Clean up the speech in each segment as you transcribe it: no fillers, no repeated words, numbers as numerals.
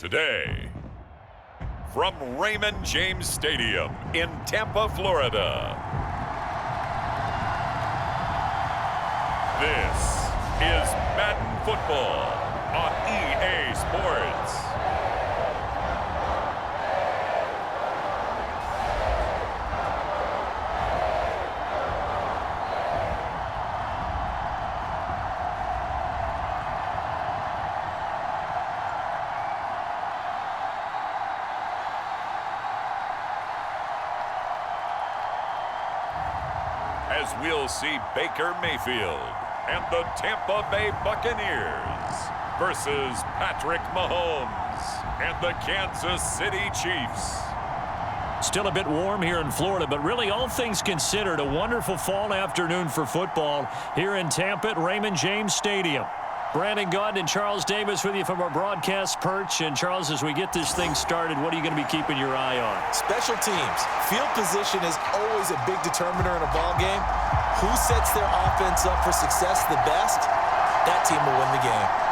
today. From Raymond James Stadium in Tampa, Florida, this is Madden Football on EA Sports. As we'll see Baker Mayfield and the Tampa Bay Buccaneers versus Patrick Mahomes and the Kansas City Chiefs. Still a bit warm here in Florida, but really all things considered, a wonderful fall afternoon for football here in Tampa at Raymond James Stadium. Brandon Gaunt and Charles Davis with you from our broadcast perch. And Charles, as we get this thing started, what are you going to be keeping your eye on? Special teams. Field position is always a big determiner in a ball game. Who sets their offense up for success the best, that team will win the game.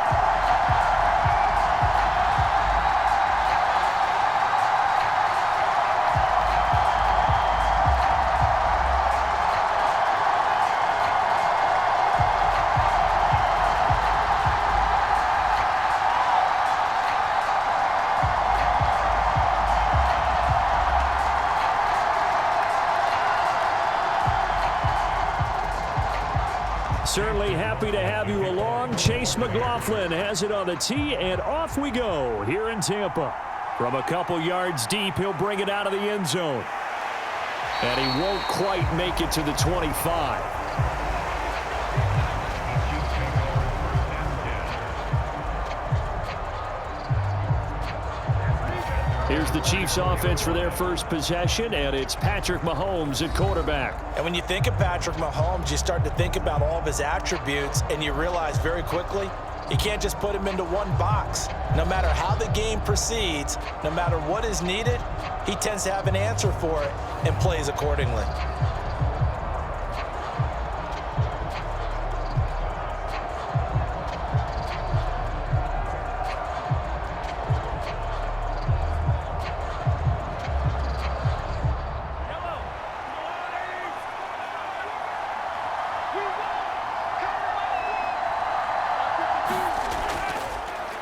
Certainly happy to have you along. Chase McLaughlin has it on the tee, and off we go here in Tampa. From a couple yards deep, he'll bring it out of the end zone. And he won't quite make it to the 25. Here's the Chiefs offense for their first possession, and it's Patrick Mahomes at quarterback. And when you think of Patrick Mahomes, you start to think about all of his attributes, and you realize very quickly, you can't just put him into one box. No matter how the game proceeds, no matter what is needed, he tends to have an answer for it and plays accordingly.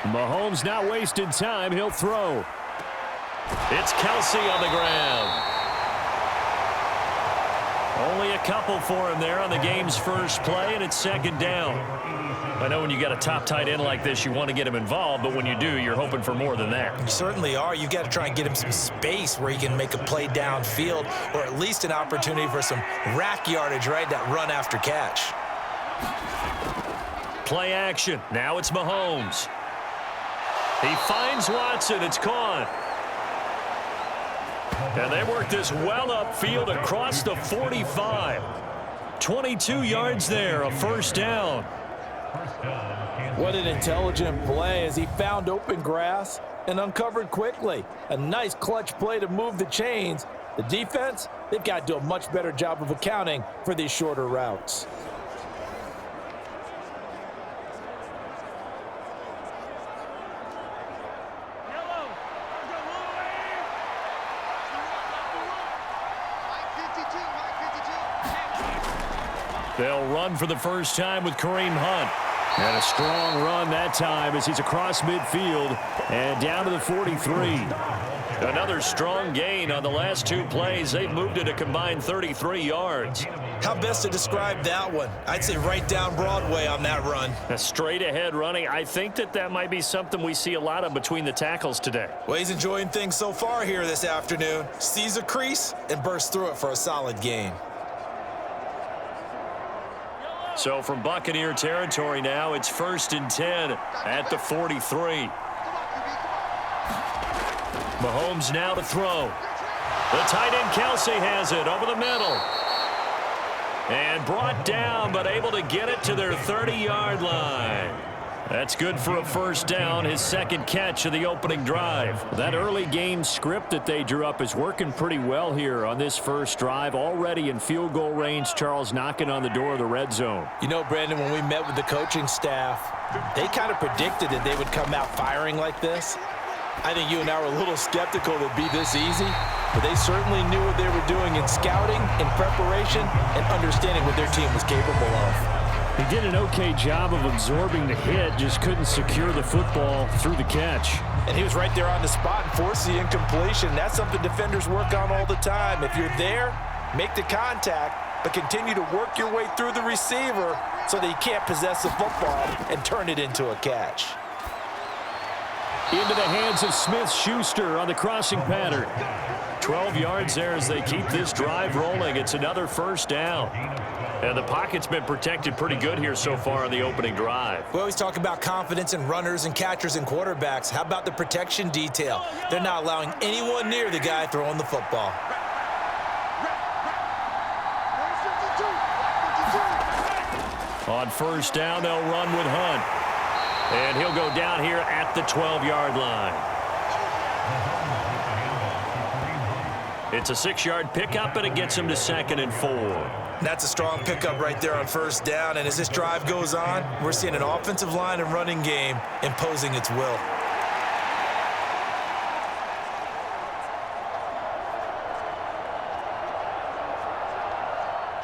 Mahomes not wasting time. He'll throw. It's Kelsey on the ground. Only a couple for him there on the game's first play, and it's second down. I know when you got a top tight end like this, you want to get him involved, but when you do, you're hoping for more than that. You certainly are. You've got to try and get him some space where he can make a play downfield, or at least an opportunity for some rack yardage, right? That run after catch. Play action. Now it's Mahomes. He finds Watson. It's caught. And they work this well upfield across the 45. 22 yards there, a first down. What an intelligent play as he found open grass and uncovered quickly. A nice clutch play to move the chains. The defense, they've got to do a much better job of accounting for these shorter routes. They'll run for the first time with Kareem Hunt. And a strong run that time as he's across midfield and down to the 43. Another strong gain on the last two plays. They've moved it a combined 33 yards. How best to describe that one? I'd say right down Broadway on that run. A straight ahead running. I think that might be something we see a lot of between the tackles today. Well, he's enjoying things so far here this afternoon. Sees a crease and bursts through it for a solid gain. So from Buccaneer territory now, it's 1st and 10 at the 43. Mahomes now to throw. The tight end Kelsey has it over the middle. And brought down, but able to get it to their 30-yard line. That's good for a first down, his second catch of the opening drive. That early game script that they drew up is working pretty well here on this first drive. Already in field goal range, Charles knocking on the door of the red zone. You know, Brandon, when we met with the coaching staff, they kind of predicted that they would come out firing like this. I think you and I were a little skeptical it'd be this easy, but they certainly knew what they were doing in scouting, in preparation, and understanding what their team was capable of. He did an okay job of absorbing the hit, just couldn't secure the football through the catch. And he was right there on the spot and forced the incompletion. That's something defenders work on all the time. If you're there, make the contact, but continue to work your way through the receiver so that he can't possess the football and turn it into a catch. Into the hands of Smith-Schuster on the crossing pattern. 12 yards there as they keep this drive rolling. It's another first down. And the pocket's been protected pretty good here so far on the opening drive. We always talk about confidence in runners and catchers and quarterbacks. How about the protection detail? They're not allowing anyone near the guy throwing the football. On first down, they'll run with Hunt. And he'll go down here at the 12-yard line. It's a 6-yard pickup, and it gets him to 2nd and 4. That's a strong pickup right there on first down. And as this drive goes on, we're seeing an offensive line and running game imposing its will.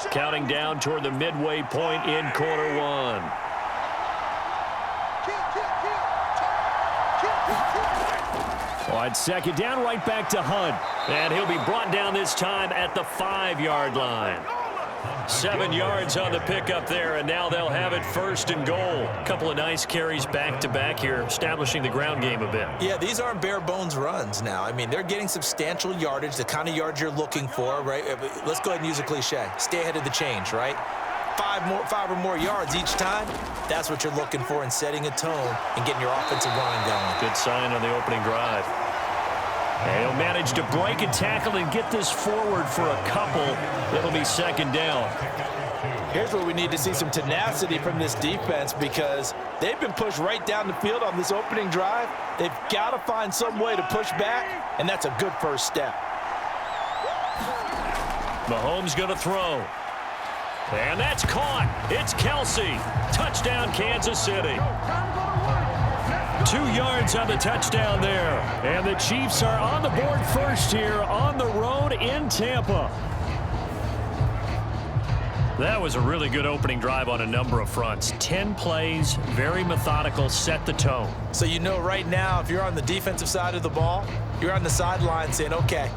Counting down toward the midway point in quarter one. On 2nd down, right back to Hunt. And he'll be brought down this time at the 5-yard line. 7 yards on the pickup there, and now they'll have it 1st and goal. A couple of nice carries back-to-back here, establishing the ground game a bit. Yeah, these aren't bare-bones runs now. I mean, they're getting substantial yardage, the kind of yards you're looking for, right? Let's go ahead and use a cliche. Stay ahead of the change, right? 5 or more yards each time, that's what you're looking for in setting a tone and getting your offensive line going. Good sign on the opening drive. And he'll manage to break a tackle and get this forward for a couple. It'll be 2nd down. Here's where we need to see some tenacity from this defense because they've been pushed right down the field on this opening drive. They've got to find some way to push back, and that's a good first step. Mahomes going to throw. And that's caught. It's Kelsey. Touchdown, Kansas City. 2 yards on the touchdown there. And the Chiefs are on the board first here on the road in Tampa. That was a really good opening drive on a number of fronts. 10 plays, very methodical, set the tone. So you know right now, if you're on the defensive side of the ball, you're on the sideline saying, okay,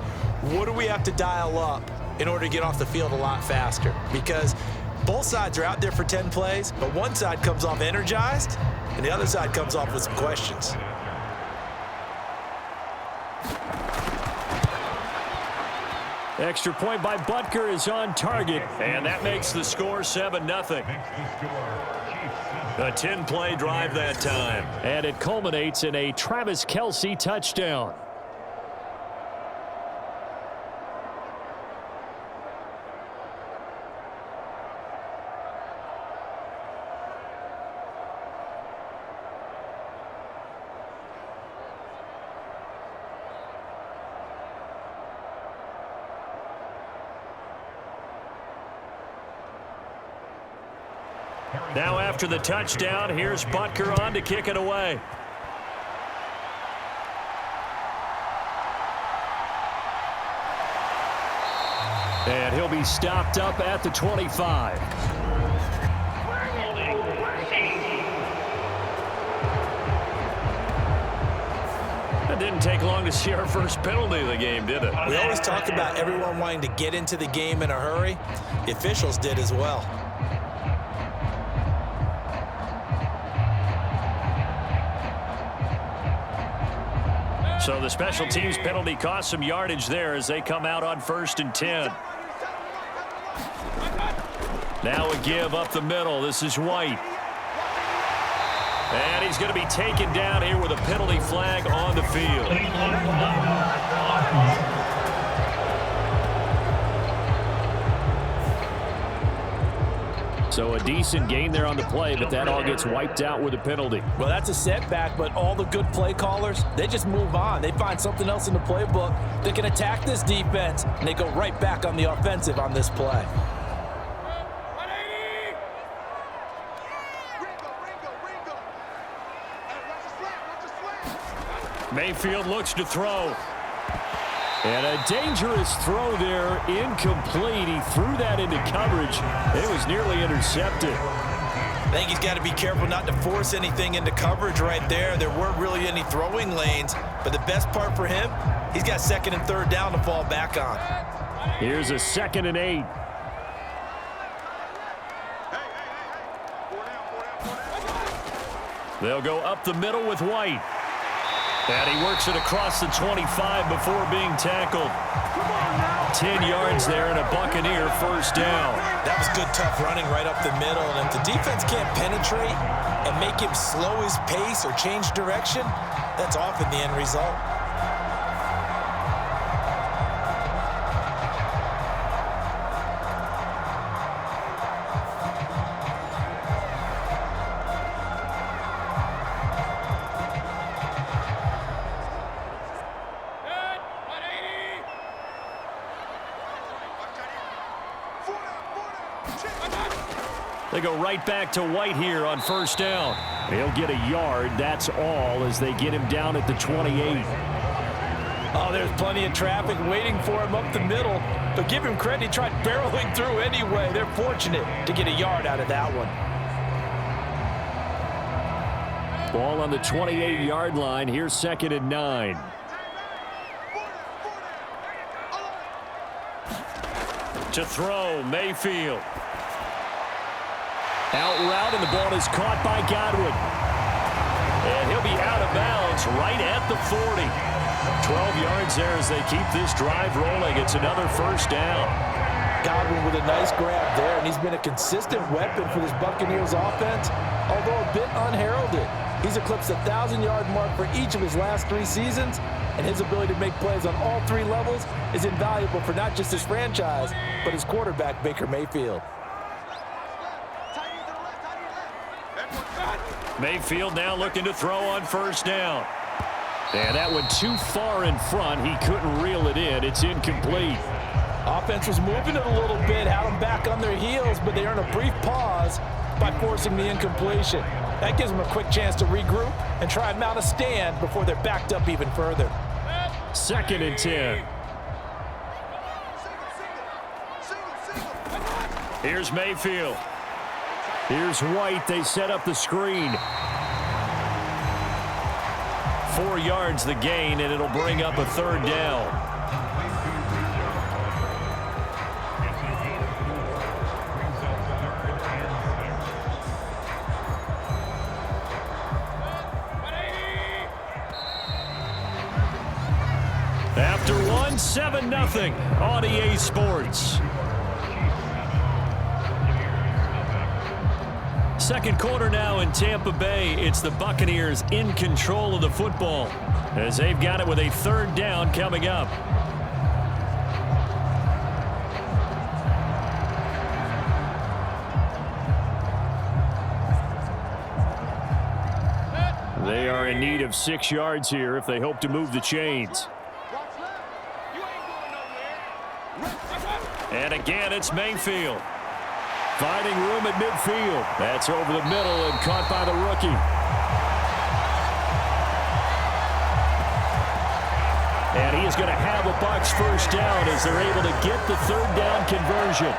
what do we have to dial up in order to get off the field a lot faster? Because both sides are out there for 10 plays, but one side comes off energized, and the other side comes off with some questions. Extra point by Butker is on target, and that makes the score 7-0. A 10-play drive that time, and it culminates in a Travis Kelce touchdown. Now after the touchdown, here's Butker on to kick it away. And he'll be stopped up at the 25. It didn't take long to see our first penalty of the game, did it? We always talk about everyone wanting to get into the game in a hurry. The officials did as well. So the special teams penalty cost some yardage there as they come out on 1st and 10. Now a give up the middle. This is White. And he's going to be taken down here with a penalty flag on the field. So a decent gain there on the play, but that all gets wiped out with a penalty. Well, that's a setback, but all the good play callers, they just move on. They find something else in the playbook that can attack this defense, and they go right back on the offensive on this play. Mayfield looks to throw. And a dangerous throw there, incomplete. He threw that into coverage. It was nearly intercepted. I think he's got to be careful not to force anything into coverage right there. There weren't really any throwing lanes, but the best part for him, he's got 2nd and 3rd down to fall back on. Here's a 2nd and 8. They'll go up the middle with White. And he works it across the 25 before being tackled. 10 yards there and a Buccaneer first down. That was good, tough running right up the middle. And if the defense can't penetrate and make him slow his pace or change direction, that's often the end result. They go right back to White here on first down. He'll get a yard, that's all, as they get him down at the 28. Oh, there's plenty of traffic waiting for him up the middle. But give him credit, he tried barreling through anyway. They're fortunate to get a yard out of that one. Ball on the 28-yard line. Here's 2nd and 9. To throw, Mayfield. Out route, and the ball is caught by Godwin. And he'll be out of bounds right at the 40. 12 yards there as they keep this drive rolling. It's another first down. Godwin with a nice grab there, and he's been a consistent weapon for this Buccaneers offense, although a bit unheralded. He's eclipsed the 1,000-yard mark for each of his last 3 seasons, and his ability to make plays on all 3 levels is invaluable for not just his franchise, but his quarterback, Baker Mayfield. Mayfield now looking to throw on first down. And that one too far in front. He couldn't reel it in. It's incomplete. Offense was moving it a little bit, had them back on their heels, but they earn a brief pause by forcing the incompletion. That gives them a quick chance to regroup and try and mount a stand before they're backed up even further. 2nd and 10. Here's Mayfield. Here's White. They set up the screen. 4 yards the gain, and it'll bring up a 3rd down. After one, 7-0 on EA Sports. Second quarter now in Tampa Bay. It's the Buccaneers in control of the football as they've got it with a 3rd down coming up. They are in need of 6 yards here if they hope to move the chains. And again, it's Mayfield. Finding room at midfield. That's over the middle and caught by the rookie. And he is going to have a Bucs first down as they're able to get the 3rd down conversion.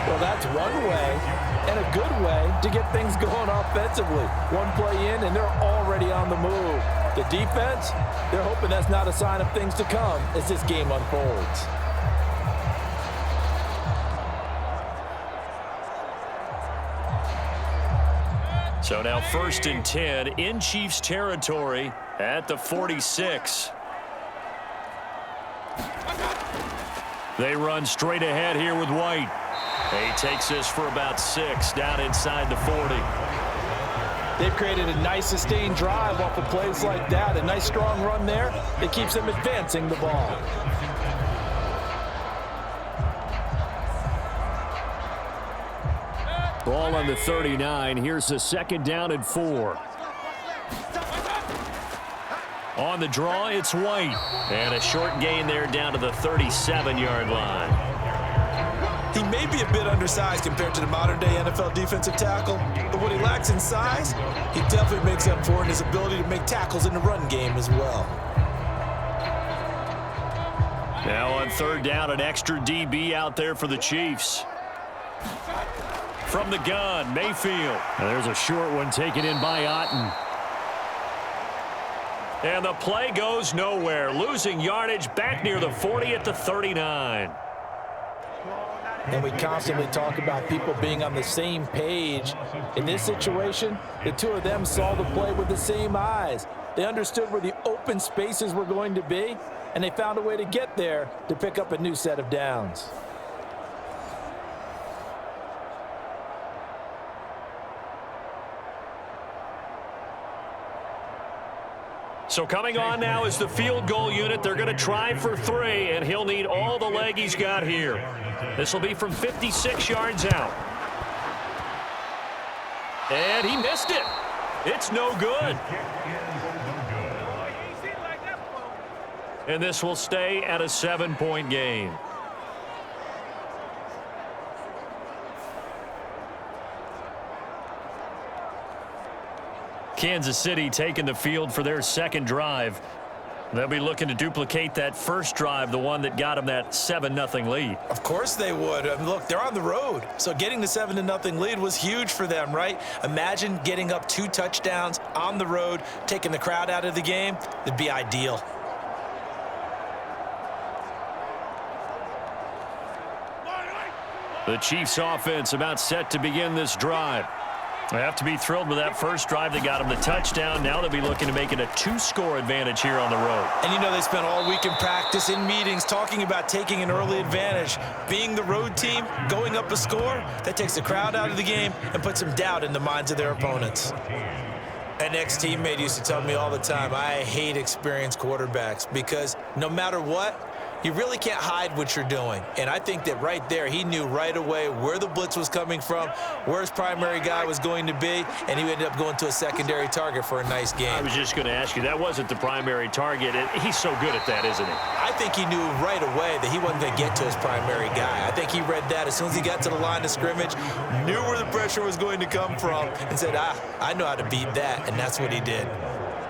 Well, that's one way and a good way to get things going offensively. One play in and they're already on the move. The defense, they're hoping that's not a sign of things to come as this game unfolds. So now 1st and 10 in Chiefs territory at the 46. They run straight ahead here with White. He takes this for about 6 down inside the 40. They've created a nice sustained drive off of plays like that. A nice strong run there that keeps them advancing the ball. Ball on the 39. Here's a 2nd down and 4. On the draw, it's White. And a short gain there down to the 37-yard line. He may be a bit undersized compared to the modern-day NFL defensive tackle, but what he lacks in size, he definitely makes up for in his ability to make tackles in the run game as well. Now on third down, an extra DB out there for the Chiefs. From the gun, Mayfield. And there's a short one taken in by Otten. And the play goes nowhere, losing yardage back near the 40 at the 39. And we constantly talk about people being on the same page. In this situation, the two of them saw the play with the same eyes. They understood where the open spaces were going to be, and they found a way to get there to pick up a new set of downs. So coming on now is the field goal unit. They're going to try for 3, and he'll need all the leg he's got here. This will be from 56 yards out. And he missed it. It's no good. And this will stay at a 7-point game. Kansas City taking the field for their second drive. They'll be looking to duplicate that first drive, the one that got them that 7-0 lead. Of course they would. Look, they're on the road, so getting the 7-0 lead was huge for them, right? Imagine getting up 2 touchdowns on the road, taking the crowd out of the game. It'd be ideal. The Chiefs offense about set to begin this drive. They have to be thrilled with that first drive. They got them the touchdown. Now they'll be looking to make it a 2-score advantage here on the road. And you know they spent all week in practice, in meetings, talking about taking an early advantage. Being the road team, going up a score, that takes the crowd out of the game and puts some doubt in the minds of their opponents. An ex-teammate used to tell me all the time, I hate experienced quarterbacks because no matter what, you really can't hide what you're doing. And I think that right there, he knew right away where the blitz was coming from, where his primary guy was going to be, and he ended up going to a secondary target for a nice game. I was just going to ask you, that wasn't the primary target. He's so good at that, isn't he? I think he knew right away that he wasn't going to get to his primary guy. I think he read that as soon as he got to the line of scrimmage, knew where the pressure was going to come from, and said, I know how to beat that, and that's what he did.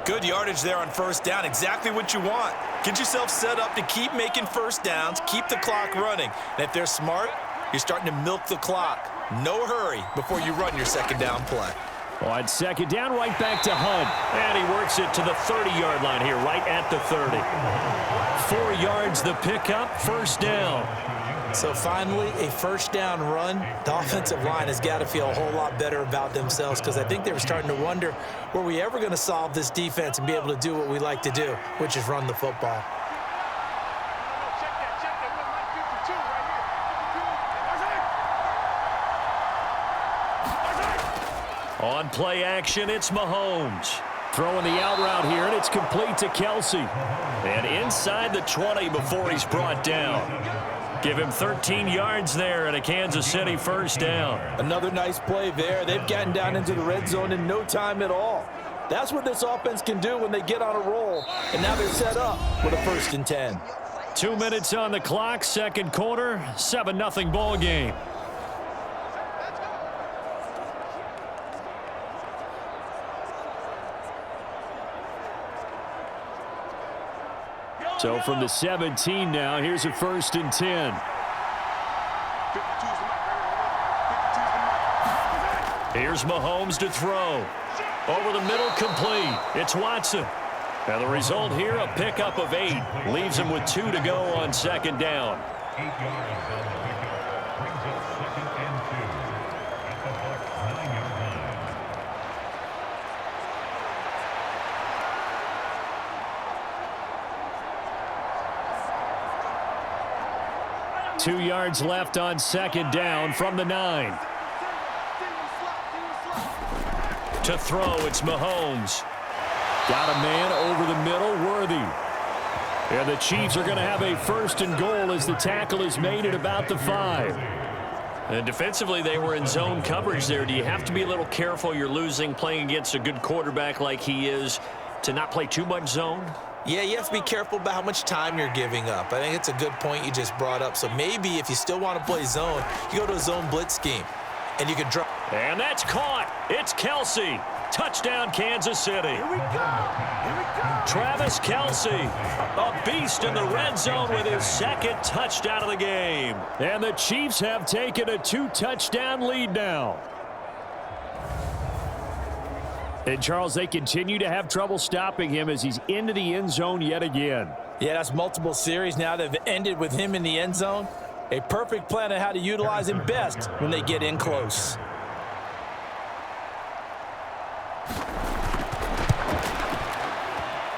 Good yardage there on first down, exactly what you want. Get yourself set up to keep making first downs, keep the clock running. And if they're smart, you're starting to milk the clock. No hurry before you run your second down play. On second down, right back to Hunt. And he works it to the 30-yard line here, right at the 30. 4 yards the pickup, first down. So finally, a first down run. The offensive line has got to feel a whole lot better about themselves because I think they were starting to wonder, were we ever going to solve this defense and be able to do what we like to do, which is run the football. On play action, it's Mahomes. Throwing the out route here, and it's complete to Kelsey. And inside the 20 before he's brought down. Give him 13 yards there and a Kansas City first down. Another nice play there. They've gotten down into the red zone in no time at all. That's what this offense can do when they get on a roll. And now they're set up with a 1st and 10. 2 minutes on the clock, second quarter, 7-0 ball game. So from the 17 now, here's a 1st and 10. Here's Mahomes to throw. Over the middle, complete. It's Watson. And the result here, a pickup of 8. Leaves him with 2 to go on second down. 8 yards on the pickup. Brings up 2nd and 2. At the Bucs 9-yard line. Two yards left on second down from the 9. To throw, it's Mahomes. Got a man over the middle, Worthy. And the Chiefs are going to have a 1st and goal as the tackle is made at about the 5. And defensively, they were in zone coverage there. Do you have to be a little careful? You're losing, playing against a good quarterback like he is, to not play too much zone? Yeah, you have to be careful about how much time you're giving up. I think it's a good point you just brought up. So maybe if you still want to play zone, you go to a zone blitz scheme, and you can drop. And that's caught. It's Kelce. Touchdown, Kansas City. Here we go. Here we go. Travis Kelce, a beast in the red zone with his second touchdown of the game. And the Chiefs have taken a 2-touchdown lead now. And, Charles, they continue to have trouble stopping him as he's into the end zone yet again. Yeah, that's multiple series now that have ended with him in the end zone. A perfect plan on how to utilize him best when they get in close.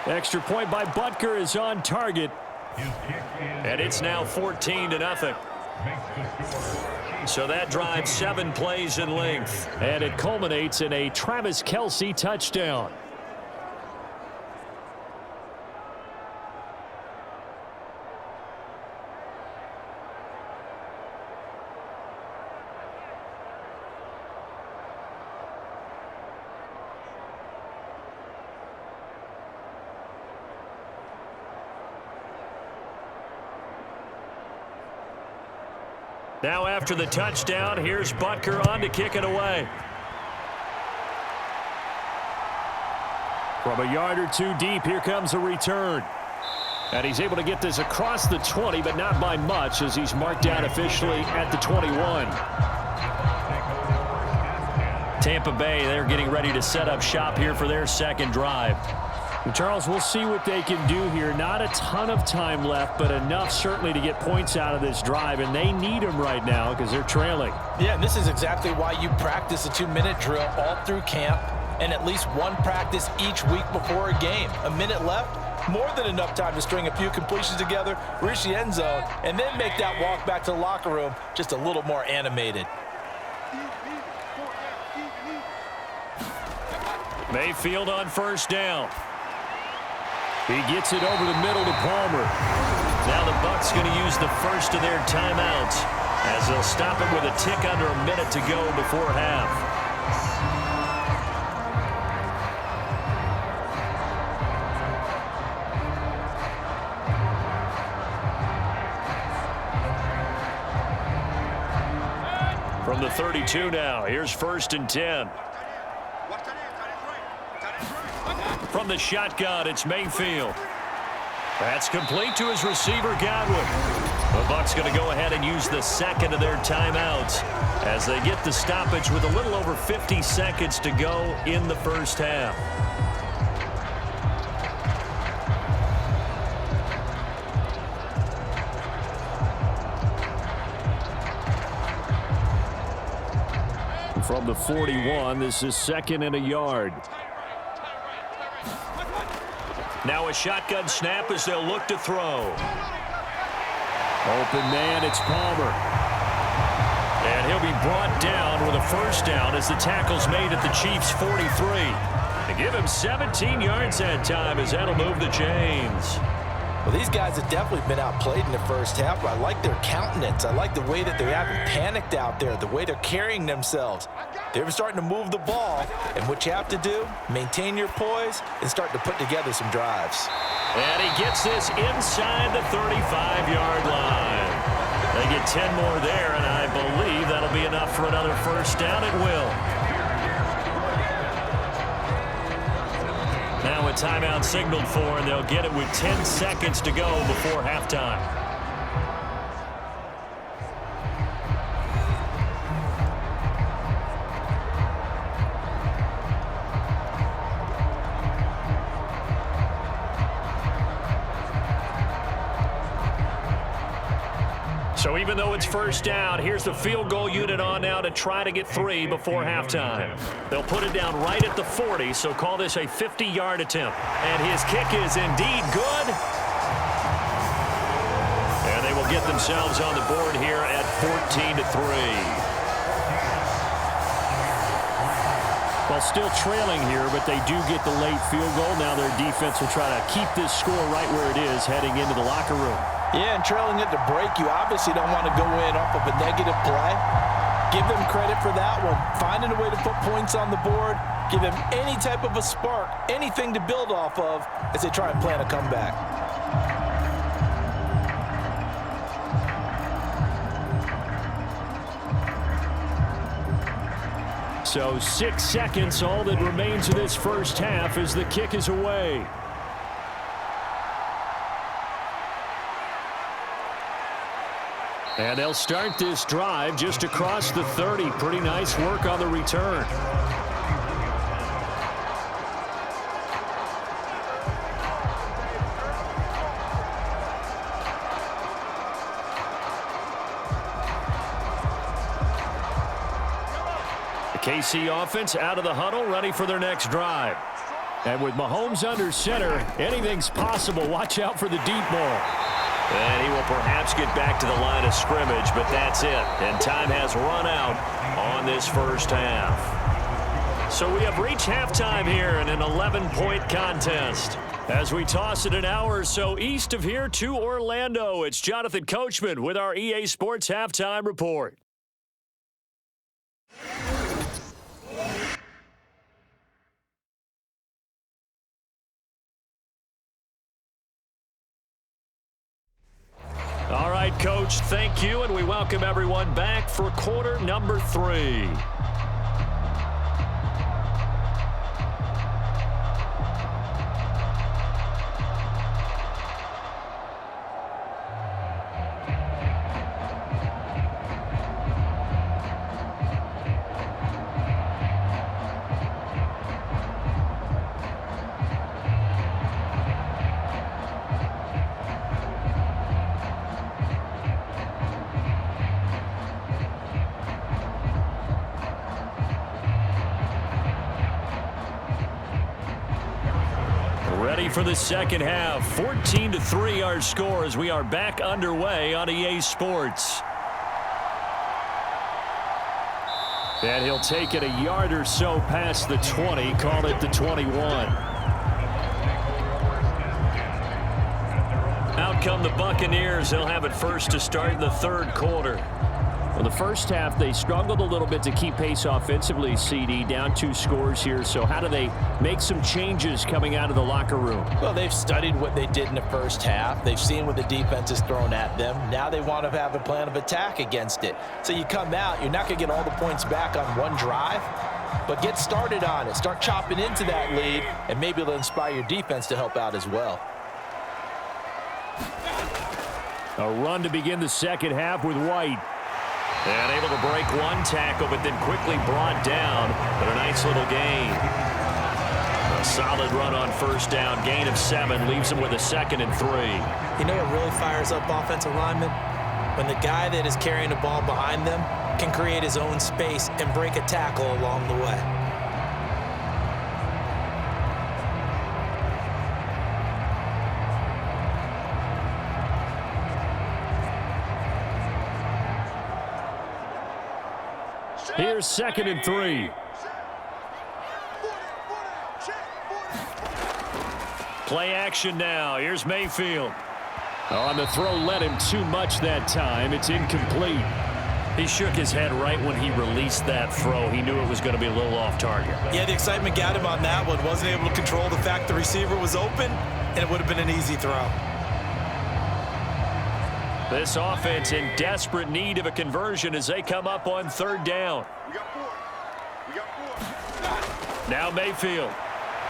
Extra point by Butker is on target. And it's now 14-0. So that drives 7 plays in length. And it culminates in a Travis Kelce touchdown. Now after the touchdown, here's Butker on to kick it away. From a yard or two deep, here comes a return. And he's able to get this across the 20, but not by much as he's marked down officially at the 21. Tampa Bay, they're getting ready to set up shop here for their second drive. And Charles, we'll see what they can do here. Not a ton of time left, but enough certainly to get points out of this drive, and they need them right now because they're trailing. Yeah, and this is exactly why you practice a 2-minute drill all through camp and at least one practice each week before a game. A minute left, more than enough time to string a few completions together, reach the end zone, and then make that walk back to the locker room just a little more animated. Mayfield on first down. He gets it over the middle to Palmer. Now the Bucs going to use the first of their timeouts as they'll stop it with a tick under a minute to go before half. From the 32 now, here's 1st and 10. From the shotgun, it's Mayfield. That's complete to his receiver, Godwin. The Bucs going to go ahead and use the second of their timeouts as they get the stoppage with a little over 50 seconds to go in the first half. From the 41, this is 2nd and a yard. Now a shotgun snap as they'll look to throw. Open man, it's Palmer. And he'll be brought down with a first down as the tackle's made at the Chiefs' 43. They give him 17 yards that time as that'll move the chains. Well, these guys have definitely been outplayed in the first half, but I like their countenance. I like the way that they haven't panicked out there, the way they're carrying themselves. They're starting to move the ball, and what you have to do, maintain your poise and start to put together some drives. And he gets this inside the 35-yard line. They get 10 more there, and I believe that'll be enough for another first down. It will. Now a timeout signaled for, and they'll get it with 10 seconds to go before halftime. So even though it's first down, here's the field goal unit on now to try to get 3 before halftime. They'll put it down right at the 40, so call this a 50-yard attempt. And his kick is indeed good. And they will get themselves on the board here at 14-3. Well, still trailing here, but they do get the late field goal. Now their defense will try to keep this score right where it is heading into the locker room. Yeah, and trailing at the break, you obviously don't want to go in off of a negative play. Give them credit for that one. Finding a way to put points on the board, Give them any type of a spark, anything to build off of as they try and plan a comeback. So 6 seconds, all that remains of this first half as the kick is away. And they'll start this drive just across the 30. Pretty nice work on the return. KC offense out of the huddle, ready for their next drive. And with Mahomes under center, anything's possible. Watch out for the deep ball. And he will perhaps get back to the line of scrimmage, but that's it. And time has run out on this first half. So we have reached halftime here in an 11-point contest. As we toss it an hour or so east of here to Orlando, it's Jonathan Coachman with our EA Sports Halftime Report. All right, Coach, thank you, and we welcome everyone back for quarter number 3. Ready for the second half. 14-3 our score as we are back underway on EA Sports. And he'll take it a yard or so past the 20, call it the 21. Out come the Buccaneers. They'll have it first to start in the third quarter. Well, the first half, they struggled a little bit to keep pace offensively, CD, down 2 scores here. So how do they make some changes coming out of the locker room? Well, they've studied what they did in the first half. They've seen what the defense is throwing at them. Now they want to have a plan of attack against it. So you come out, you're not going to get all the points back on one drive, but get started on it. Start chopping into that lead, and maybe it'll inspire your defense to help out as well. A run to begin the second half with White. And able to break one tackle, but then quickly brought down. But a nice little gain. A solid run on first down. Gain of 7 leaves him with a 2nd and 3. You know what really fires up offensive linemen? When the guy that is carrying the ball behind them can create his own space and break a tackle along the way. Here's 2nd and 3. Play action now. Here's Mayfield. On the throw, led him too much that time. It's incomplete. He shook his head right when he released that throw. He knew it was going to be a little off target. Yeah, the excitement got him on that one. Wasn't able to control the fact the receiver was open, and it would have been an easy throw. This offense in desperate need of a conversion as they come up on 3rd down. Now Mayfield.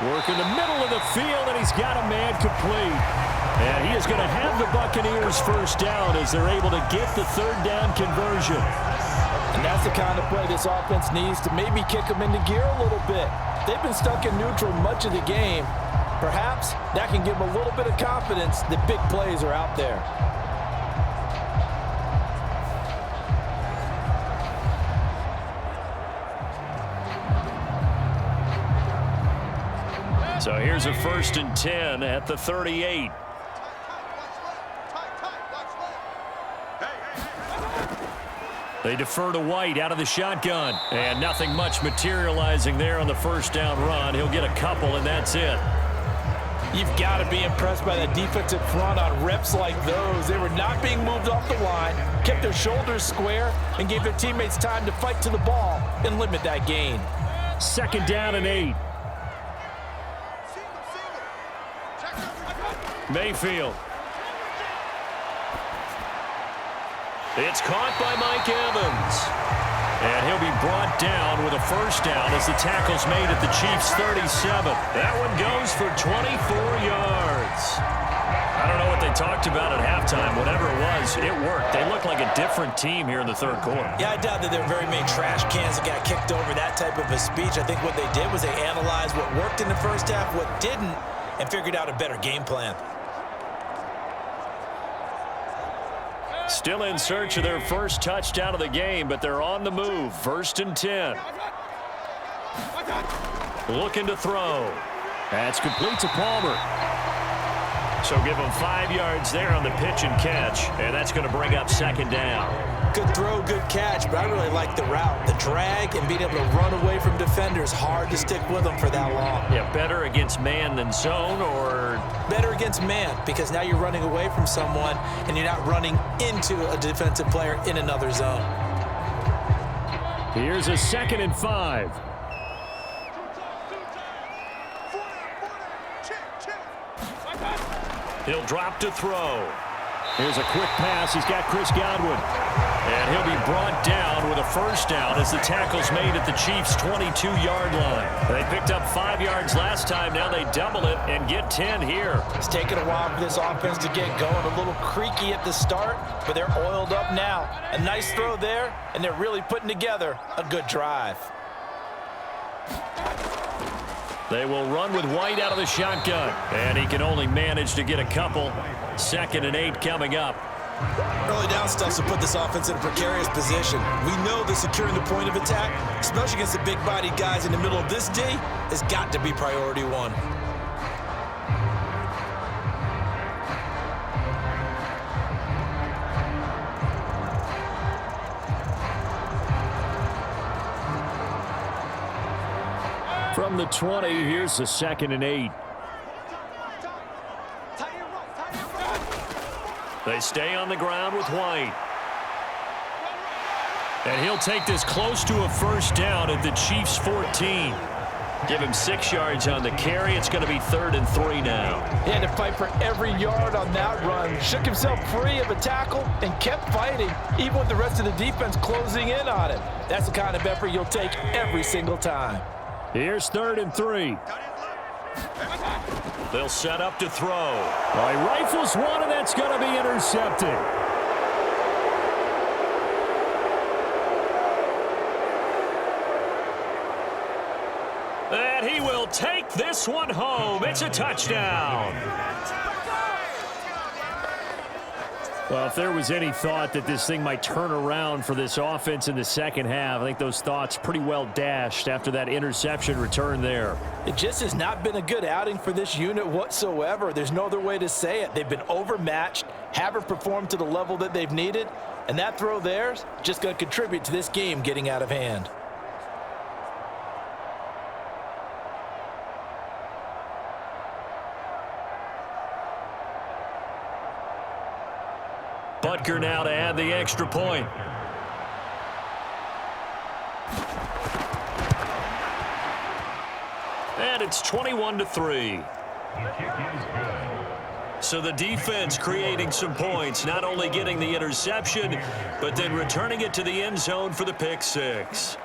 Working the middle of the field, and he's got a man complete. And he is going to have the Buccaneers first down as they're able to get the 3rd down conversion. And that's the kind of play this offense needs to maybe kick them into gear a little bit. They've been stuck in neutral much of the game. Perhaps that can give them a little bit of confidence that big plays are out there. So here's a 1st and 10 at the 38. They defer to White out of the shotgun. And nothing much materializing there on the first down run. He'll get a couple, and that's it. You've got to be impressed by that defensive front on reps like those. They were not being moved off the line, kept their shoulders square, and gave their teammates time to fight to the ball and limit that gain. 2nd down and 8. Mayfield. It's caught by Mike Evans. And he'll be brought down with a 1st down as the tackle's made at the Chiefs' 37. That one goes for 24 yards. I don't know what they talked about at halftime. Whatever it was, it worked. They look like a different team here in the 3rd quarter. Yeah, I doubt that there are very many trash cans that got kicked over, that type of a speech. I think what they did was they analyzed what worked in the 1st half, what didn't, and figured out a better game plan. Still in search of their 1st touchdown of the game, but they're on the move. 1st and 10. Looking to throw. That's complete to Palmer. So give him 5 yards there on the pitch and catch, and that's going to bring up 2nd down. Good throw, good catch, but I really like the route. The drag and being able to run away from defenders, hard to stick with them for that long. Yeah, better against man than zone, or? Better against man, because now you're running away from someone and you're not running into a defensive player in another zone. Here's a 2nd and 5. He'll drop to throw. Here's a quick pass. He's got Chris Godwin. And he'll be brought down with a 1st down as the tackle's made at the Chiefs' 22-yard line. They picked up 5 yards last time. Now they double it and get 10 here. It's taken a while for this offense to get going. A little creaky at the start, but they're oiled up now. A nice throw there, and they're really putting together a good drive. They will run with White out of the shotgun. And he can only manage to get a couple. 2nd and 8 coming up. Early down stuff to put this offense in a precarious position. We know that securing the point of attack, especially against the big-bodied guys in the middle of this D, has got to be priority 1. From the 20, here's the 2nd and 8. They stay on the ground with White. And he'll take this close to a 1st down at the Chiefs' 14. Give him 6 yards on the carry. It's going to be 3rd and 3 now. He had to fight for every yard on that run. Shook himself free of a tackle and kept fighting, even with the rest of the defense closing in on him. That's the kind of effort you'll take every single time. Here's 3rd and 3. They'll set up to throw. Well, he rifles one, and that's going to be intercepted. And he will take this one home. It's a touchdown. Well, if there was any thought that this thing might turn around for this offense in the 2nd half, I think those thoughts pretty well dashed after that interception return there. It just has not been a good outing for this unit whatsoever. There's no other way to say it. They've been overmatched, haven't performed to the level that they've needed, and that throw there's just going to contribute to this game getting out of hand. Butker now to add the extra point. And it's 21-3. So the defense creating some points, not only getting the interception, but then returning it to the end zone for the pick 6.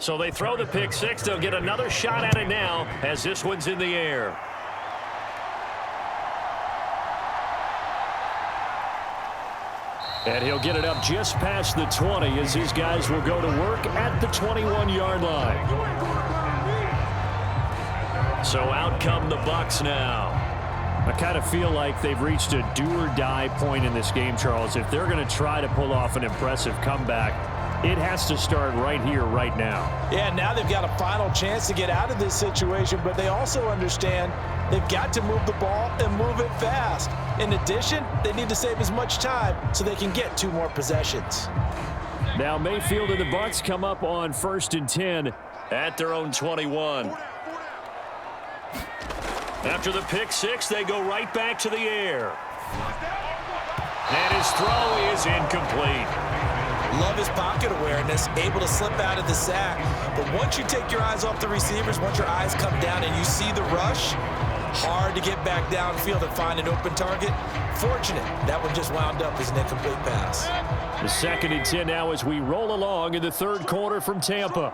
So they throw the pick 6. They'll get another shot at it now as this one's in the air. And he'll get it up just past the 20 as his guys will go to work at the 21-yard line. So out come the Bucs now. I kind of feel like they've reached a do-or-die point in this game, Charles. If they're going to try to pull off an impressive comeback, It has to start right here, right now. Yeah, now they've got a final chance to get out of this situation, but they also understand they've got to move the ball and move it fast. In addition, they need to save as much time so they can get 2 more possessions. Now Mayfield and the Bucs come up on 1st and 10 at their own 21. After the pick 6, they go right back to the air. And his throw is incomplete. Love his pocket awareness, able to slip out of the sack. But once you take your eyes off the receivers, once your eyes come down and you see the rush, hard to get back downfield and find an open target. Fortunate, that one just wound up as an incomplete pass. The 2nd and 10 now as we roll along in the 3rd quarter from Tampa.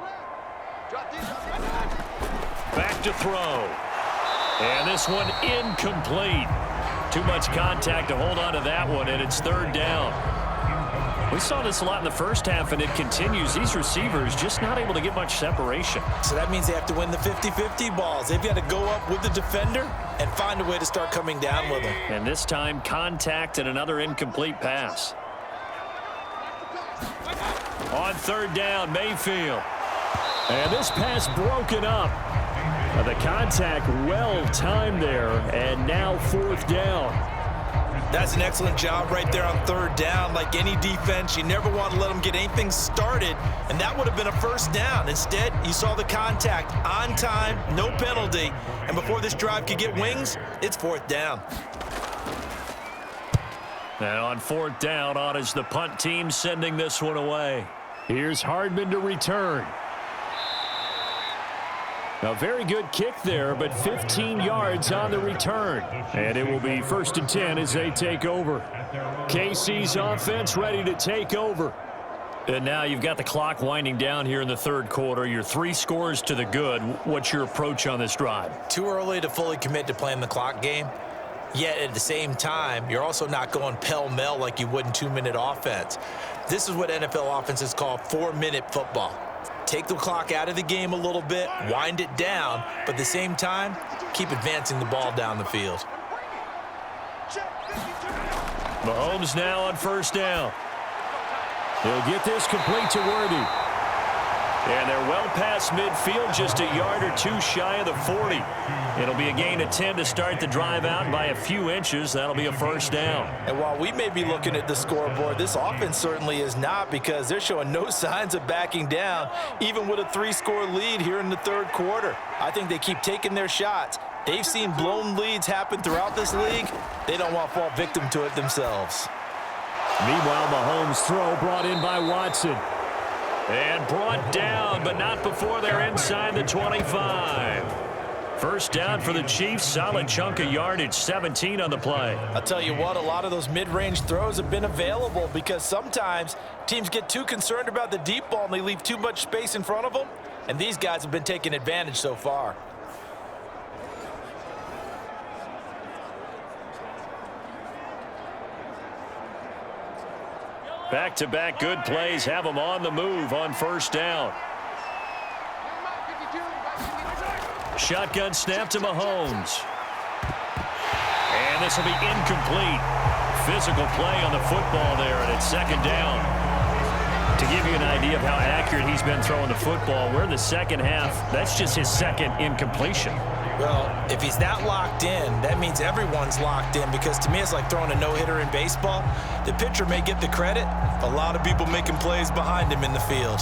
Back to throw. And this one incomplete. Too much contact to hold on to that one, and it's 3rd down. We saw this a lot in the first half, and it continues. These receivers just not able to get much separation. So that means they have to win the 50-50 balls. They've got to go up with the defender and find a way to start coming down with them. And this time, contact and another incomplete pass. On 3rd down, Mayfield. And this pass broken up. The contact well timed there, and now 4th down. That's an excellent job right there on 3rd down. Like any defense, you never want to let them get anything started, and that would have been a 1st down. Instead, you saw the contact on time, no penalty, and before this drive could get wings, it's 4th down. And on 4th down, on is the punt team sending this one away. Here's Hardman to return. A very good kick there, but 15 yards on the return. And it will be 1st and 10 as they take over. KC's offense ready to take over. And now you've got the clock winding down here in the 3rd quarter. You're 3 scores to the good. What's your approach on this drive? Too early to fully commit to playing the clock game. Yet at the same time, you're also not going pell-mell like you would in 2-minute offense. This is what NFL offenses call 4-minute football. Take the clock out of the game a little bit, wind it down, but at the same time, keep advancing the ball down the field. Mahomes now on 1st down. He'll get this complete to Worthy. And they're well past midfield, just a yard or 2 shy of the 40. It'll be a gain of 10 to start the drive out by a few inches. That'll be a 1st down. And while we may be looking at the scoreboard, this offense certainly is not, because they're showing no signs of backing down, even with a 3-score lead here in the 3rd quarter. I think they keep taking their shots. They've seen blown leads happen throughout this league. They don't want to fall victim to it themselves. Meanwhile, Mahomes' throw brought in by Watson. And brought down, but not before they're inside the 25. 1st down for the Chiefs. Solid chunk of yardage, 17 on the play. I'll tell you what, a lot of those mid-range throws have been available, because sometimes teams get too concerned about the deep ball and they leave too much space in front of them, and these guys have been taking advantage so far. Back-to-back good plays have them on the move on 1st down. Shotgun snap to Mahomes. And this will be incomplete. Physical play on the football there, and it's 2nd down. To give you an idea of how accurate he's been throwing the football, we're in the 2nd half. That's just his 2nd incompletion. Well, if he's that locked in, that means everyone's locked in, because to me it's like throwing a no-hitter in baseball. The pitcher may get the credit, a lot of people making plays behind him in the field.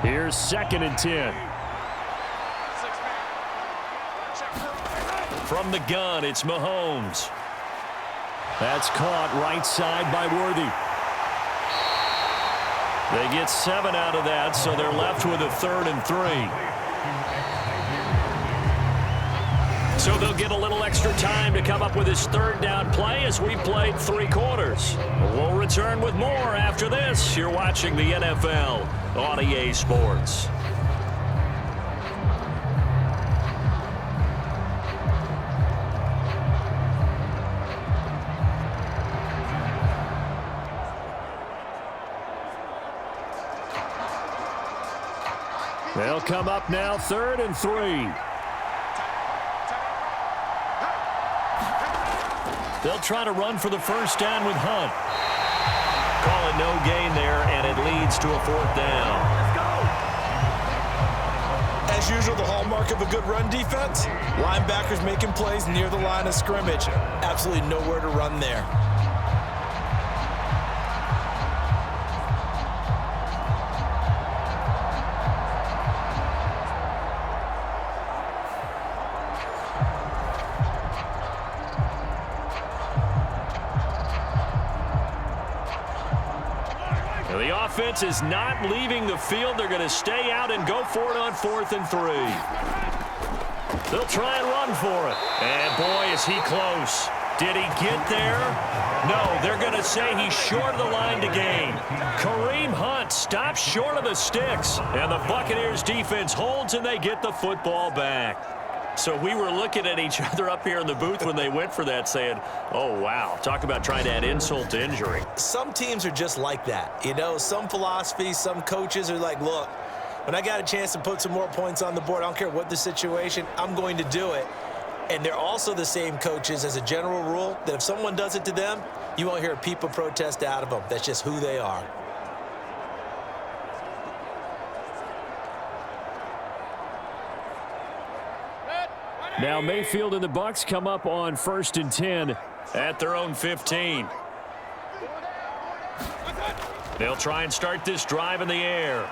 Here's 2nd and 10. From the gun, it's Mahomes. That's caught right side by Worthy. They get 7 out of that, so they're left with a 3rd and 3. So they'll get a little extra time to come up with his 3rd down play as we played 3 quarters. We'll return with more after this. You're watching the NFL on EA Sports. They'll come up now 3rd and 3. They'll try to run for the first down with Hunt. Call it no gain there, and it leads to a 4th down. As usual, the hallmark of a good run defense, linebackers making plays near the line of scrimmage. Absolutely nowhere to run there. The offense is not leaving the field. They're going to stay out and go for it on 4th and 3. They'll try and run for it. And boy, is he close. Did he get there? No, they're going to say he's short of the line to gain. Kareem Hunt stops short of the sticks. And the Buccaneers defense holds and they get the football back. So we were looking at each other up here in the booth when they went for that saying, oh, wow, talk about trying to add insult to injury. Some teams are just like that. You know, some philosophies, some coaches are like, look, when I got a chance to put some more points on the board, I don't care what the situation, I'm going to do it. And they're also the same coaches as a general rule that if someone does it to them, you won't hear a peep of protest out of them. That's just who they are. Now Mayfield and the Bucs come up on 1st and 10 at their own 15. They'll try and start this drive in the air.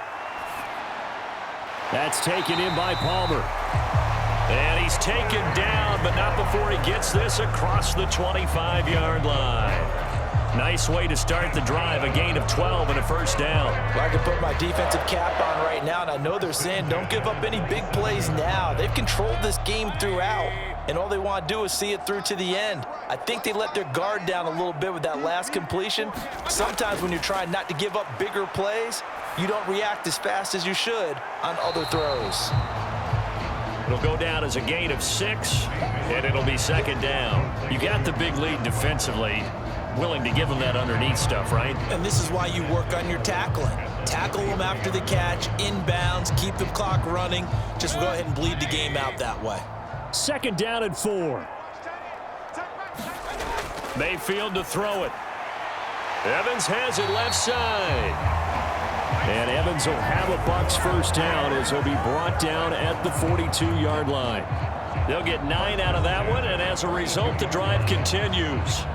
That's taken in by Palmer. And he's taken down, but not before he gets this across the 25-yard line. Nice way to start the drive, a gain of 12 and a first down. Well, I can put my defensive cap on right now, and I know they're saying don't give up any big plays now. They've controlled this game throughout, and all they want to do is see it through to the end. I think they let their guard down a little bit with that last completion. Sometimes when you're trying not to give up bigger plays, you don't react as fast as you should on other throws. It'll go down as a gain of 6, and it'll be 2nd down. You got the big lead defensively. Willing to give them that underneath stuff, right? And this is why you work on your tackling. Tackle them after the catch, inbounds, keep the clock running. Just go ahead and bleed the game out that way. 2nd down and 4. Mayfield to throw it. Evans has it left side. And Evans will have a Bucs first down as he'll be brought down at the 42-yard line. They'll get 9 out of that one, and as a result, the drive continues.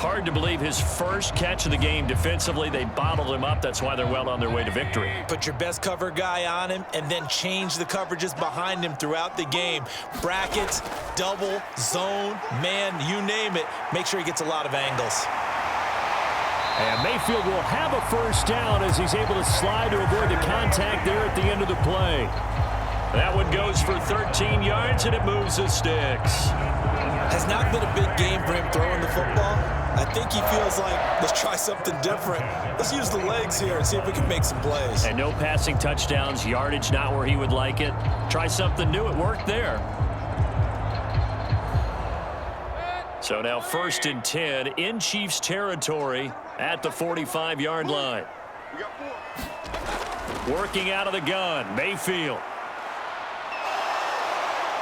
Hard to believe his first catch of the game defensively. They bottled him up. That's why they're well on their way to victory. Put your best cover guy on him and then change the coverages behind him throughout the game. Brackets, double, zone, man, you name it. Make sure he gets a lot of angles. And Mayfield will have a first down as he's able to slide to avoid the contact there at the end of the play. That one goes for 13 yards, and it moves the sticks. Has not been a big game for him throwing the football. I think he feels like, let's try something different. Let's use the legs here and see if we can make some plays. And no passing touchdowns, yardage not where he would like it. Try something new. It worked there. So now 1st and 10 in Chiefs territory at the 45-yard line. Working out of the gun, Mayfield.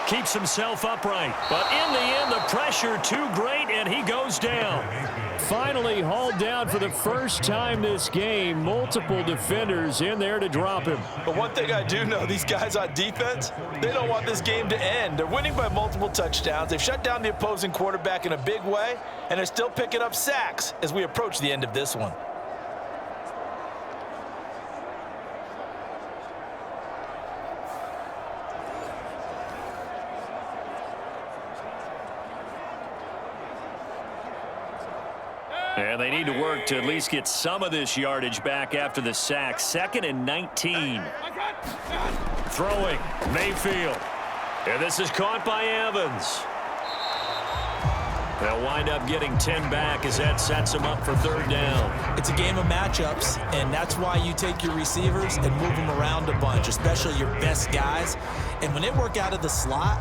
Keeps himself upright, but in the end, the pressure too great, and he goes down. Finally hauled down for the first time this game. Multiple defenders in there to drop him. But one thing I do know, these guys on defense, they don't want this game to end. They're winning by multiple touchdowns. They've shut down the opposing quarterback in a big way, and they're still picking up sacks as we approach the end of this one. And they need to work to at least get some of this yardage back after the sack. 2nd and 19. Throwing, Mayfield. And this is caught by Evans. They'll wind up getting 10 back as that sets them up for 3rd down. It's a game of matchups, and that's why you take your receivers and move them around a bunch, especially your best guys. And when they work out of the slot,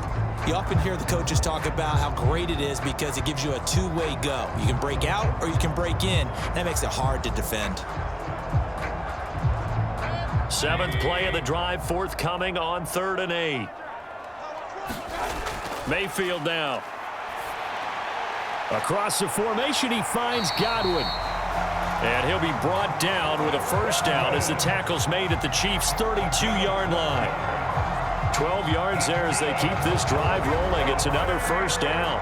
you often hear the coaches talk about how great it is because it gives you a two-way go. You can break out or you can break in. That makes it hard to defend. 7th play of the drive, forthcoming on 3rd and 8. Mayfield now. Across the formation, he finds Godwin. And he'll be brought down with a first down as the tackle's made at the Chiefs' 32-yard line. 12 yards there as they keep this drive rolling. It's another first down.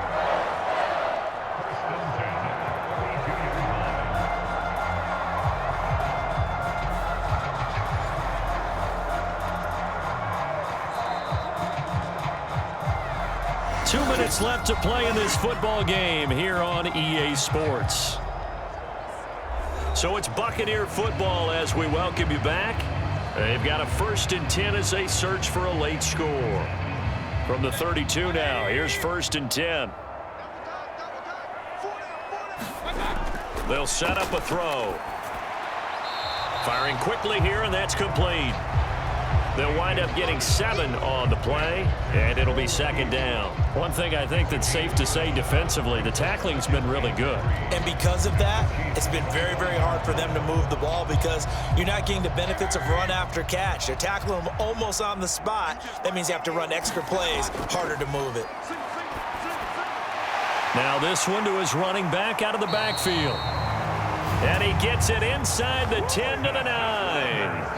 Minutes left to play in this football game here on EA Sports. So it's Buccaneer football as we welcome you back. They've got a 1st and 10 as they search for a late score. From the 32 now, here's 1st and 10. They'll set up a throw. Firing quickly here, and that's complete. They'll wind up getting 7 on the play, and it'll be 2nd down. One thing I think that's safe to say defensively, the tackling's been really good. And because of that, it's been very, very hard for them to move the ball because you're not getting the benefits of run after catch. They're tackling them almost on the spot. That means you have to run extra plays, harder to move it. Now this one to his running back out of the backfield. And he gets it inside the 10 to the 9.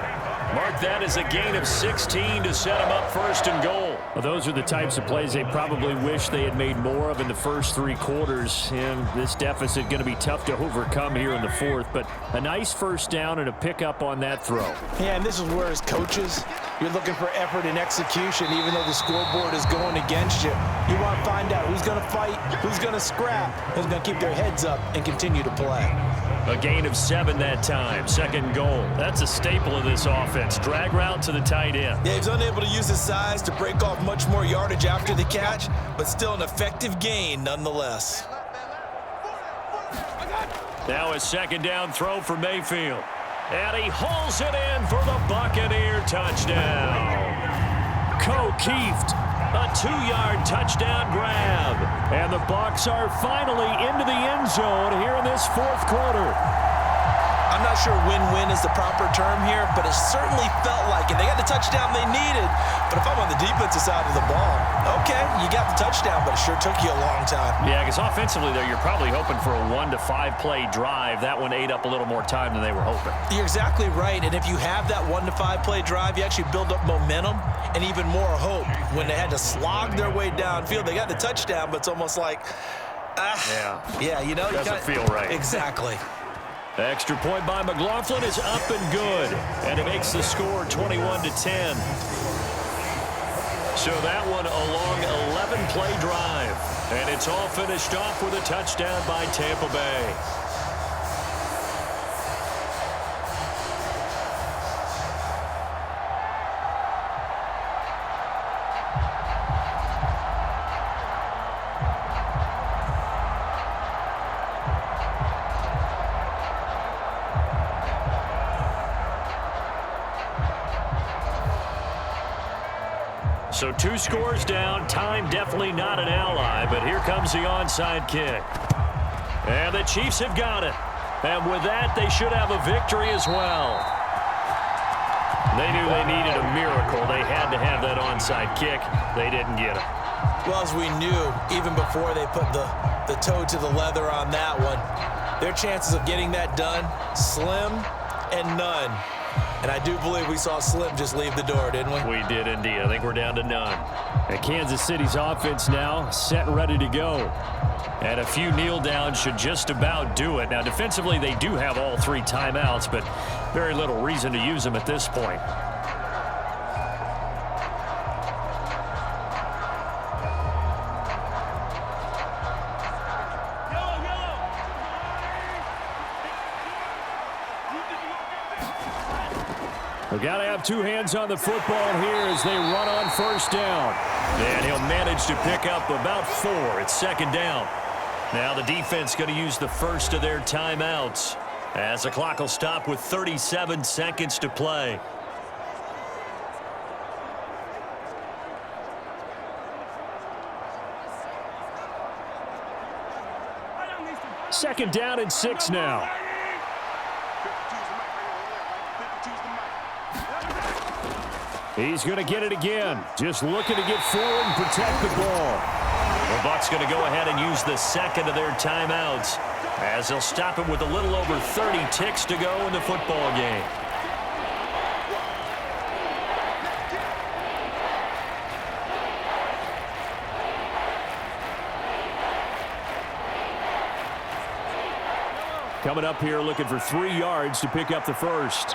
Mark that as a gain of 16 to set him up 1st and goal. Well, those are the types of plays they probably wish they had made more of in the first 3 quarters. And this deficit going to be tough to overcome here in the 4th. But a nice first down and a pickup on that throw. Yeah, and this is where as coaches, you're looking for effort and execution, even though the scoreboard is going against you. You want to find out who's going to fight, who's going to scrap, who's going to keep their heads up and continue to play. A gain of 7 that time. 2nd goal. That's a staple of this offense. Drag route to the tight end. Yeah, he's unable to use his size to break off much more yardage after the catch, but still an effective gain nonetheless. Now a 2nd down throw for Mayfield. And he hauls it in for the Buccaneer touchdown. Keeft. A 2-yard touchdown grab. And the Bucs are finally into the end zone here in this 4th quarter. I'm not sure win-win is the proper term here, but it certainly felt like it. They got the touchdown they needed, but if I'm on the defensive side of the ball, okay, you got the touchdown, but it sure took you a long time. Yeah, because offensively, though, you're probably hoping for a 1 to 5 play drive. That one ate up a little more time than they were hoping. You're exactly right, and if you have that 1 to 5 play drive, you actually build up momentum and even more hope. When they had to slog their way downfield, they got the touchdown, but it's almost like, yeah, you know, doesn't feel right. Exactly. Extra point by McLaughlin is up and good, and it makes the score 21 to 10. So that one a long 11-play drive, and it's all finished off with a touchdown by Tampa Bay. So 2 scores down, time definitely not an ally, but here comes the onside kick. And the Chiefs have got it. And with that, they should have a victory as well. They knew they needed a miracle. They had to have that onside kick. They didn't get it. Well, as we knew, even before they put the toe to the leather on that one, their chances of getting that done, slim and none. And I do believe we saw Slim just leave the door, didn't we? We did indeed. I think we're down to none. And Kansas City's offense now set and ready to go. And a few kneel downs should just about do it. Now, defensively, they do have all 3 timeouts, but very little reason to use them at this point. We've got to have 2 hands on the football here as they run on first down. And he'll manage to pick up about 4. It's 2nd down. Now the defense going to use the first of their timeouts as the clock will stop with 37 seconds to play. Second down and 6 now. He's going to get it again. Just looking to get forward and protect the ball. The Bucs going to go ahead and use the second of their timeouts as they'll stop it with a little over 30 ticks to go in the football game. Coming up here looking for 3 yards to pick up the first.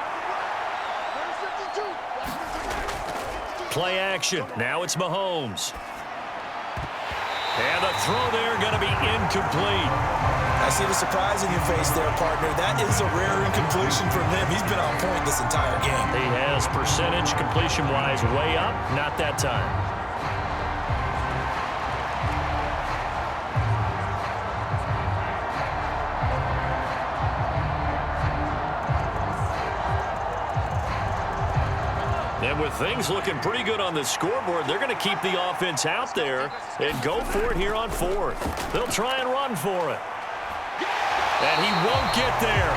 Play action. Now it's Mahomes. And the throw there going to be incomplete. I see the surprise in your face there, partner. That is a rare incompletion from him. He's been on point this entire game. He has percentage completion-wise way up. Not that time. And with things looking pretty good on the scoreboard, they're going to keep the offense out there and go for it here on 4th. They'll try and run for it. And he won't get there.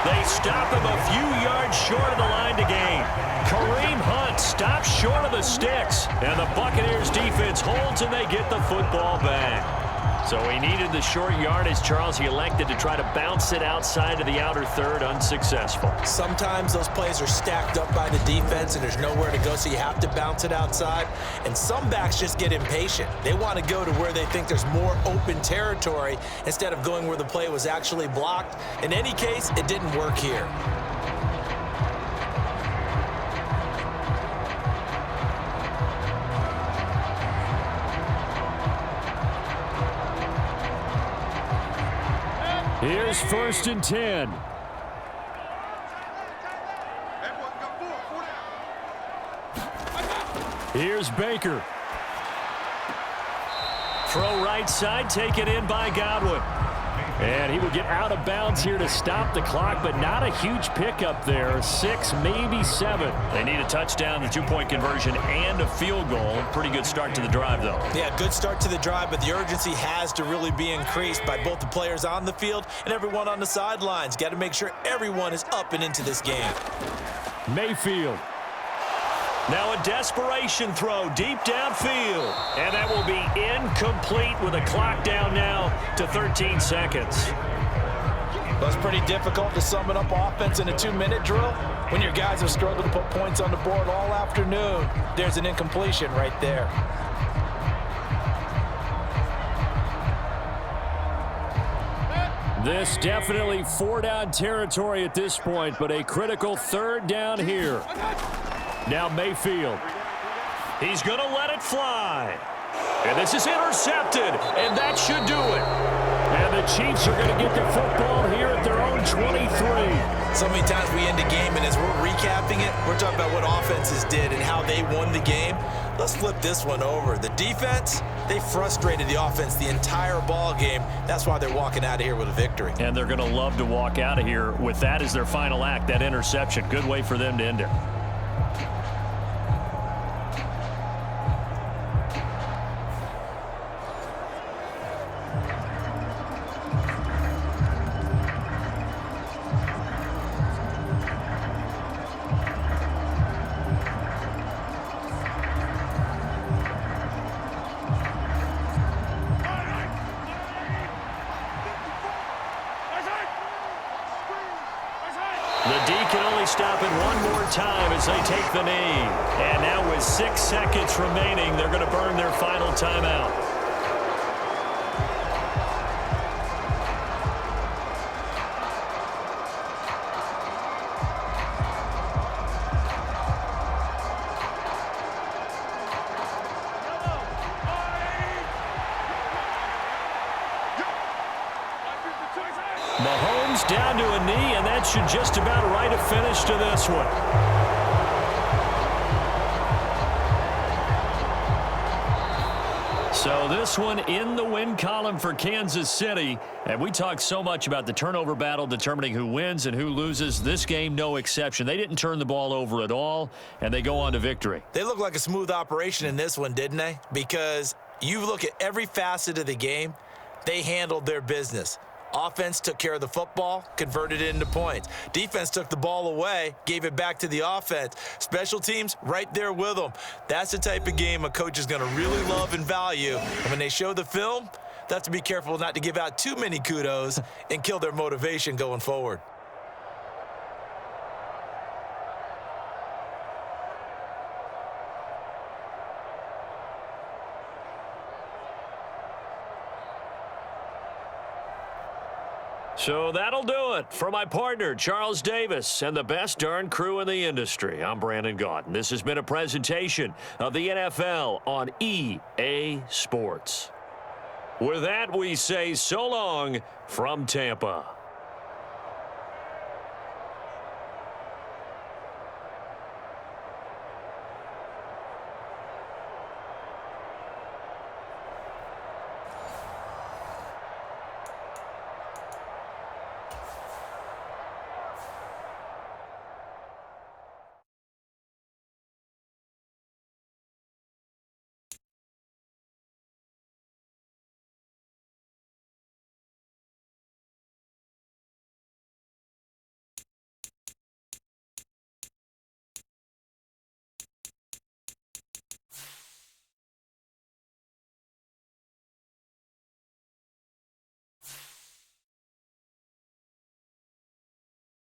They stop him a few yards short of the line to gain. Kareem Hunt stops short of the sticks. And the Buccaneers defense holds and they get the football back. So he needed the short yardage, Charles. He elected to try to bounce it outside of the outer third, unsuccessful. Sometimes those plays are stacked up by the defense and there's nowhere to go, so you have to bounce it outside. And some backs just get impatient. They want to go to where they think there's more open territory instead of going where the play was actually blocked. In any case, it didn't work here. Here's 1st and 10. Here's Baker. Throw right side, taken in by Godwin. And he will get out of bounds here to stop the clock, but not a huge pickup there. 6, maybe 7. They need a touchdown, the 2-point conversion, and a field goal. Pretty good start to the drive, though. Yeah, good start to the drive, but the urgency has to really be increased by both the players on the field and everyone on the sidelines. Got to make sure everyone is up and into this game. Mayfield. Now a desperation throw deep downfield. And that will be incomplete with a clock down now to 13 seconds. Well, it's pretty difficult to sum it up offense in a 2-minute drill. When your guys have struggled to put points on the board all afternoon, there's an incompletion right there. This definitely 4-down territory at this point, but a critical 3rd down here. Now Mayfield. He's going to let it fly. And this is intercepted, and that should do it. And the Chiefs are going to get the football here at their own 23. So many times we end a game, and as we're recapping it, we're talking about what offenses did and how they won the game. Let's flip this one over. The defense, they frustrated the offense the entire ball game. That's why they're walking out of here with a victory. And they're going to love to walk out of here with that as their final act, that interception. Good way for them to end it. The D can only stop it one more time as they take the knee. And now with 6 seconds remaining, they're going to burn their final timeout. Mahomes down to a knee, and that should just about write a finish to this one. So this one in the win column for Kansas City. And we talk so much about the turnover battle determining who wins and who loses. This game, no exception. They didn't turn the ball over at all, and they go on to victory. They look like a smooth operation in this one, didn't they? Because you look at every facet of the game, they handled their business. Offense took care of the football, converted it into points. Defense took the ball away, gave it back to the offense. Special teams, right there with them. That's the type of game a coach is going to really love and value. And when they show the film, they have to be careful not to give out too many kudos and kill their motivation going forward. So that'll do it for my partner, Charles Davis, and the best darn crew in the industry. I'm Brandon Gaudin. This has been a presentation of the NFL on EA Sports. With that, we say so long from Tampa.